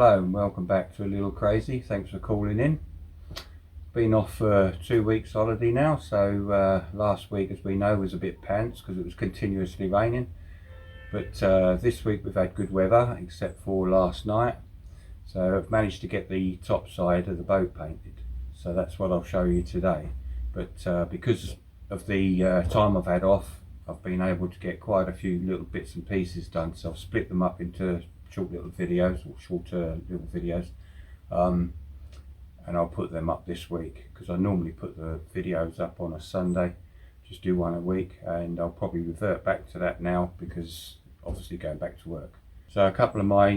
Hello and welcome back to A Little Crazy. Thanks for calling in. Been off for 2 weeks holiday now, so last week, as we know, was a bit pants because it was continuously raining. But this week we've had good weather except for last night. So I've managed to get the top side of the boat painted. So that's what I'll show you today. But because of the time I've had off, I've been able to get quite a few little bits and pieces done. So I've split them up into short little videos, or shorter little videos, and I'll put them up this week because I normally put the videos up on a Sunday, just do one a week, and I'll probably revert back to that now because obviously going back to work. So a couple of my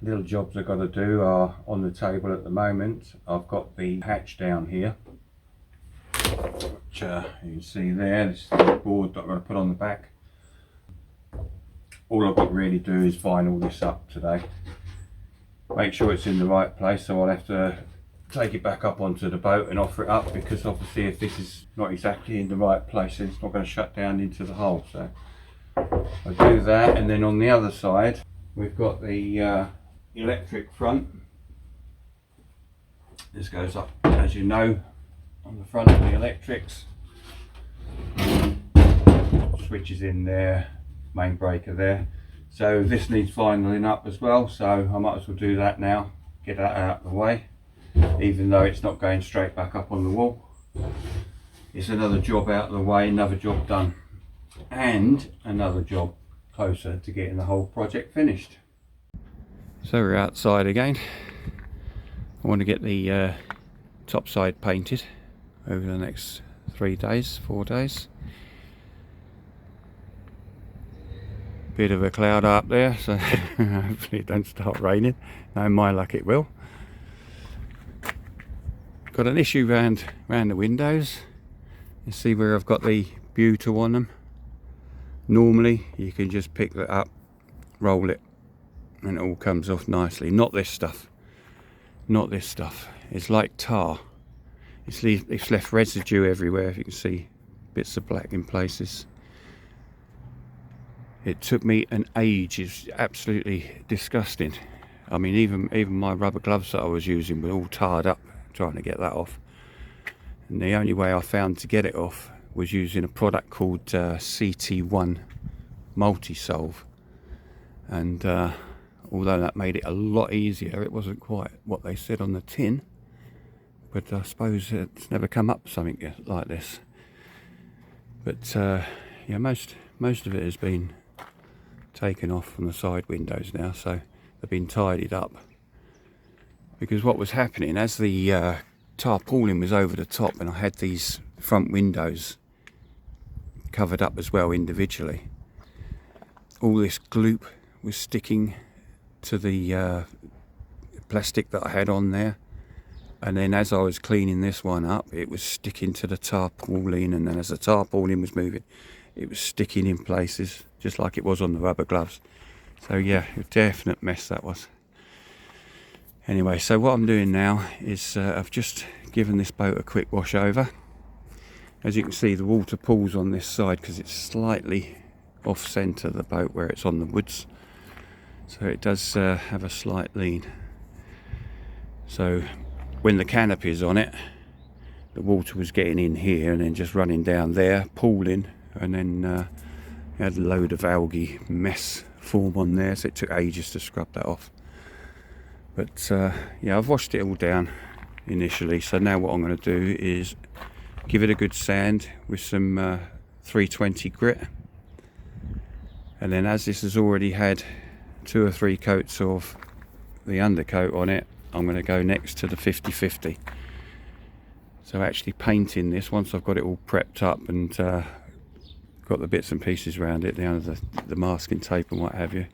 little jobs I've got to do are on the table at the moment. I've got the hatch down here, which you can see there. This is the board that I'm going to put on the back. All I've got to really do is vinyl this up today. Make sure it's in the right place, so I'll have to take it back up onto the boat and offer it up, because obviously if this is not exactly in the right place, then it's not going to shut down into the hole. So I'll do that, and then on the other side we've got the electric front. This goes up, as you know, on the front of the electrics. Switches in there, main breaker there. So this needs vinyling up as well, so I might as well do that now, get that out of the way, even though it's not going straight back up on the wall. It's another job out of the way, another job done, and another job closer to getting the whole project finished. So we're outside again. I want to get the topside painted over the next 4 days. Bit of a cloud up there, so hopefully it don't start raining. No, my luck it will. Got an issue round the windows. You see where I've got the butyl on them. Normally you can just pick that up, roll it, and it all comes off nicely. Not this stuff. Not this stuff. It's like tar. It's left residue everywhere. If you can see bits of black in places. It took me an age. It's absolutely disgusting. I mean, even my rubber gloves that I was using were all tarred up trying to get that off. And the only way I found to get it off was using a product called CT1 Multi-Solve. And although that made it a lot easier, it wasn't quite what they said on the tin. But I suppose it's never come up something like this. But yeah, most of it has been taken off from the side windows now, so they've been tidied up. Because what was happening, as the tarpaulin was over the top and I had these front windows covered up as well individually, all this gloop was sticking to the plastic that I had on there, and then as I was cleaning this one up, it was sticking to the tarpaulin, and then as the tarpaulin was moving, it was sticking in places just like it was on the rubber gloves. So yeah, a definite mess that was. Anyway, so what I'm doing now is I've just given this boat a quick wash over. As you can see, the water pools on this side because it's slightly off centre, the boat, where it's on the woods, so it does have a slight lean. So when the canopy's on it, the water was getting in here and then just running down there, pooling, and then had a load of algae mess form on there, so it took ages to scrub that off. But yeah, I've washed it all down initially, so now what I'm going to do is give it a good sand with some 320 grit, and then as this has already had 2 or 3 coats of the undercoat on it, I'm going to go next to the 50/50. So actually painting this, once I've got it all prepped up and got the bits and pieces around it, the masking tape and what have you,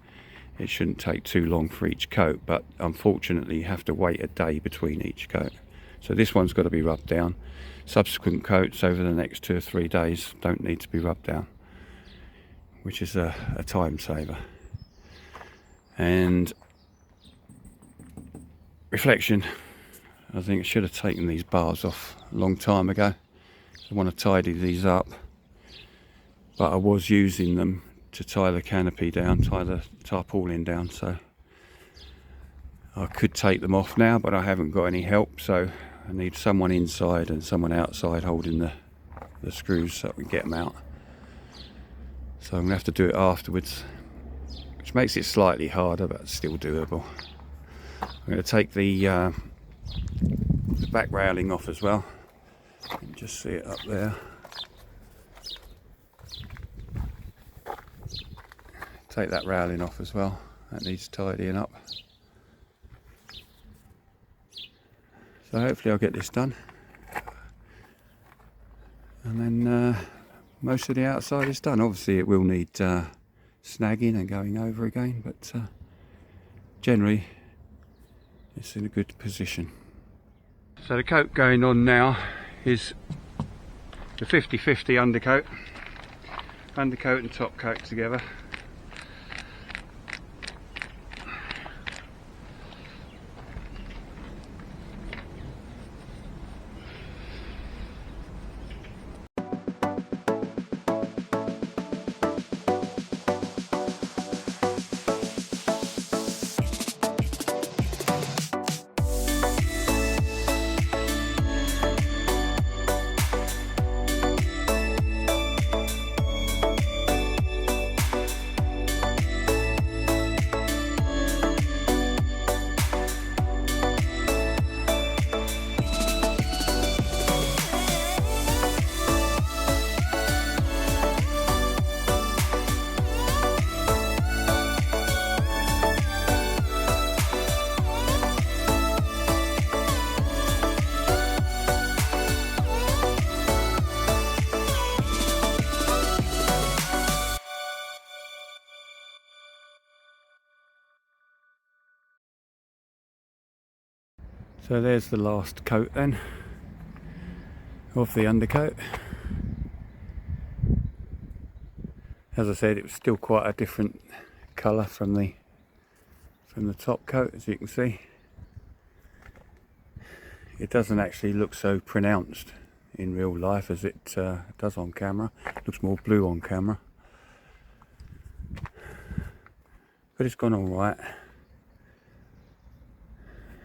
it shouldn't take too long for each coat, but unfortunately you have to wait a day between each coat. So this one's got to be rubbed down. Subsequent coats over the next 2 or 3 days don't need to be rubbed down, which is a time saver. And reflection, I think I should have taken these bars off a long time ago. So I want to tidy these up, but I was using them to tie the canopy down, tie the tarpaulin down, so I could take them off now, but I haven't got any help, so I need someone inside and someone outside holding the screws so we can get them out. So I'm going to have to do it afterwards, which makes it slightly harder, but still doable. I'm going to take the back railing off as well. You can just see it up there. Take that railing off as well. That needs tidying up. So hopefully I'll get this done. And then most of the outside is done. Obviously it will need snagging and going over again, but generally it's in a good position. So the coat going on now is the 50-50 undercoat and top coat together. So there's the last coat then of the undercoat. As I said, it was still quite a different colour from the top coat, as you can see. It doesn't actually look so pronounced in real life as it does on camera. It looks more blue on camera, but it's gone all right.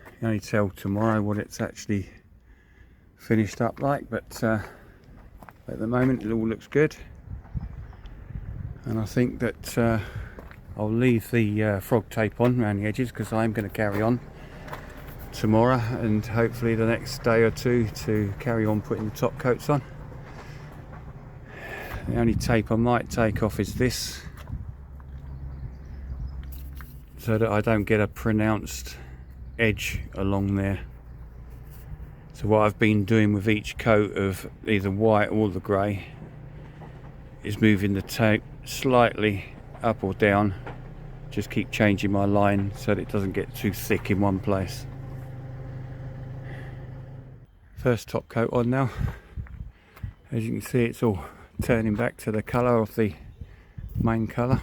You can only tell tomorrow what it's actually finished up like, but at the moment it all looks good. And I think that I'll leave the frog tape on around the edges because I'm going to carry on tomorrow and hopefully the next day or two to carry on putting the top coats on. The only tape I might take off is this, so that I don't get a pronounced edge along there. So what I've been doing with each coat of either white or the grey is moving the tape slightly up or down, just keep changing my line so that it doesn't get too thick in one place. First top coat on now. As you can see, it's all turning back to the colour of the main colour.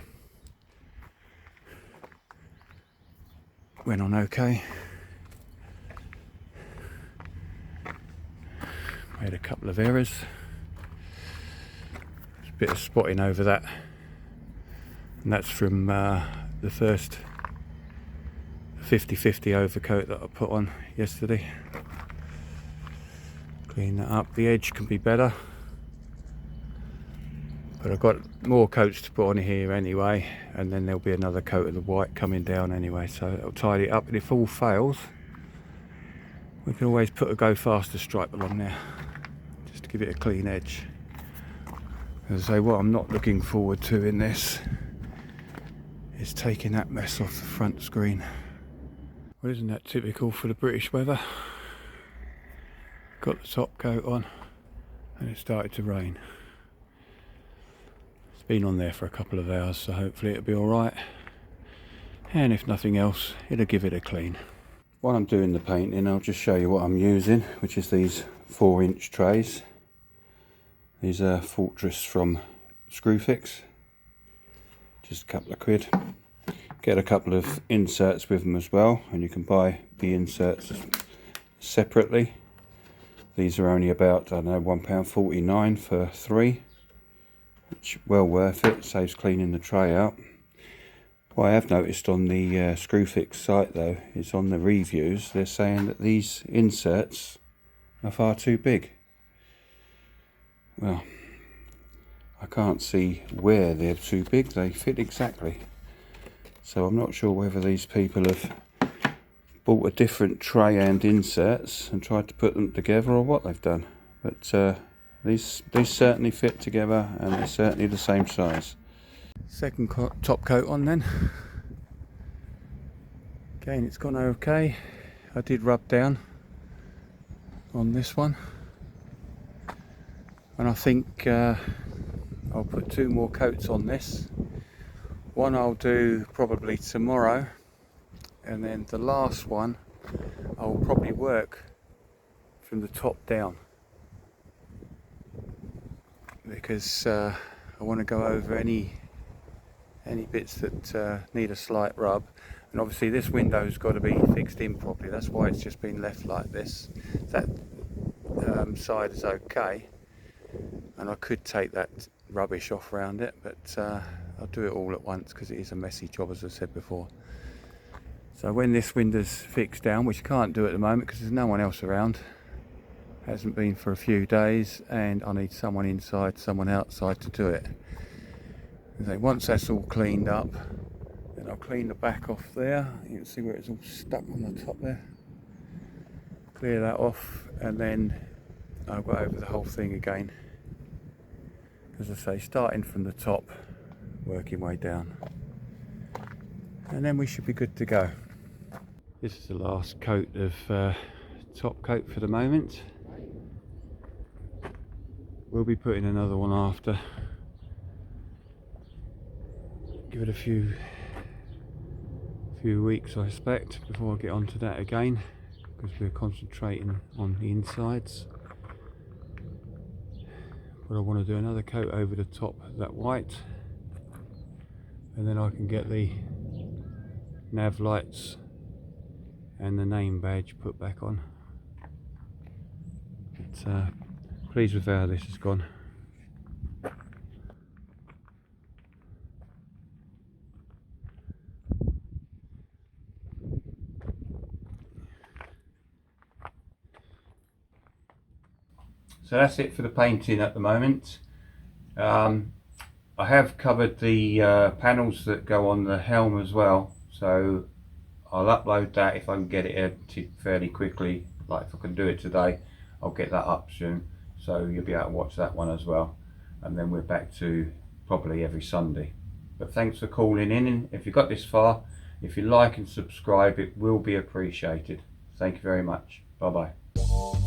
Went on okay. Made a couple of errors. There's a bit of spotting over that, and that's from the first 50-50 overcoat that I put on yesterday. Clean that up. The edge can be better, but I've got more coats to put on here anyway, and then there'll be another coat of the white coming down anyway, so it'll tidy it up. And if all fails, we can always put a go faster stripe along there just to give it a clean edge. As I say, what I'm not looking forward to in this is taking that mess off the front screen. Well, isn't that typical for the British weather? Got the top coat on and it started to rain. It's been on there for a couple of hours, so hopefully it'll be alright, and if nothing else, it'll give it a clean. While I'm doing the painting, I'll just show you what I'm using, which is these 4-inch trays. These are Fortress from Screwfix, just a couple of quid. Get a couple of inserts with them as well, and you can buy the inserts separately. These are only about, I don't know, £1.49 for 3, which well worth it, saves cleaning the tray out. What I have noticed on the Screwfix site though is on the reviews they're saying that these inserts are far too big. Well, I can't see where they're too big, they fit exactly. So I'm not sure whether these people have bought a different tray and inserts and tried to put them together or what they've done. But these certainly fit together and they're certainly the same size. Second top coat on then. Again, it's gone okay. I did rub down on this one, and I think I'll put 2 more coats on this. One I'll do probably tomorrow, and then the last one I'll probably work from the top down, because I want to go over any bits that need a slight rub. And obviously this window's got to be fixed in properly, that's why it's just been left like this. That side is okay, and I could take that rubbish off around it, but I'll do it all at once because it is a messy job, as I said before. So when this window's fixed down, which I can't do at the moment because there's no one else around, hasn't been for a few days, and I need someone inside, someone outside to do it. So once that's all cleaned up, then I'll clean the back off there. You can see where it's all stuck on the top there. Clear that off, and then I'll go over the whole thing again. As I say, starting from the top, working way down, and then we should be good to go. This is the last coat of top coat for the moment. We'll be putting another one after. Give it a few weeks, I expect, before I get onto that again, because we're concentrating on the insides. But I want to do another coat over the top of that white, and then I can get the nav lights and the name badge put back on. But pleased with how this has gone. So that's it for the painting at the moment. I have covered the panels that go on the helm as well, so I'll upload that if I can get it edited fairly quickly. Like if I can do it today, I'll get that up soon, so you'll be able to watch that one as well. And then we're back to probably every Sunday. But thanks for calling in, and if you got this far, if you like and subscribe, it will be appreciated. Thank you very much. Bye bye.